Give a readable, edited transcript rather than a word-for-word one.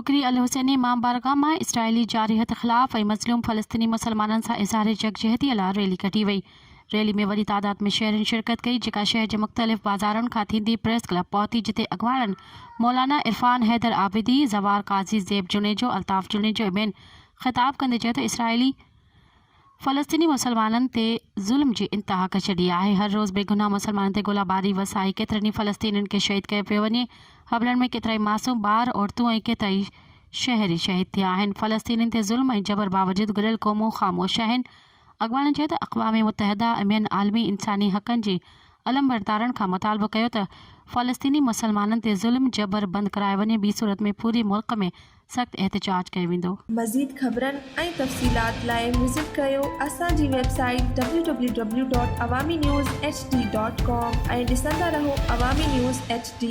छोकरी अल हुसैनी इमाम बारगाह में इसराइली जारियत ख़िलाफ़ मज़लूम फ़लस्तीनी मुसलमाननि सां इज़हार यकजहती लाइ रैली कढी वई। रैली में वॾी तादाद में शहरनि शिरकत कई, जेका शहर जे मुख़्तलिफ़ बाज़ारनि खां थींदी प्रेस क्लब पहुती, जिते अॻवाननि मौलाना इरफान हैदर आबिदी, ज़वार काज़ी ज़ेब जुनेजो, अल्ताफ़ जुनेजो ऐं ॿियनि ख़िताब कंदे चयो त इसराइली फ़लस्तीनी मुसलमाननि ते ज़ुल्म जी इंतहा करे छॾी आहे। हर रोज़ बेगुनाह मुसलमाननि ते गोलाबारी वसाई केतिरनि ई फ़लस्तीनियुनि खे शहीद कयो पियो वञे। हमलनि में केतिरा ई मासूम ॿार, औरतूं ऐं केतिरा ई शहरी शहीद थिया आहिनि। फ़लस्तीनियुनि ते ज़ुल्म ऐं जबर बावजूदि गॾियल क़ौमूं ख़ामोश आहिनि। अॻवाननि चयो त अक़वाम मुतहिदा ऐं ॿियनि आलमी इंसानी हक़नि जी अलमबरदारनि खां मुतालबो कयो त फ़लस्तीनी मुसलमाननि ते ज़ुल्म जबर बंदि करायो वञे। ॿी सूरत में पूरे मुल्क में सख़्तु एहतजाज कयो वेंदो। मज़ीद ख़बरनि ऐं तफ़सीलात लाइ विज़िट कयो असांजी वेबसाइट www.awamiNewsHD.com ऐं ॾिसंदा रहो अवामी न्यूज़ HD।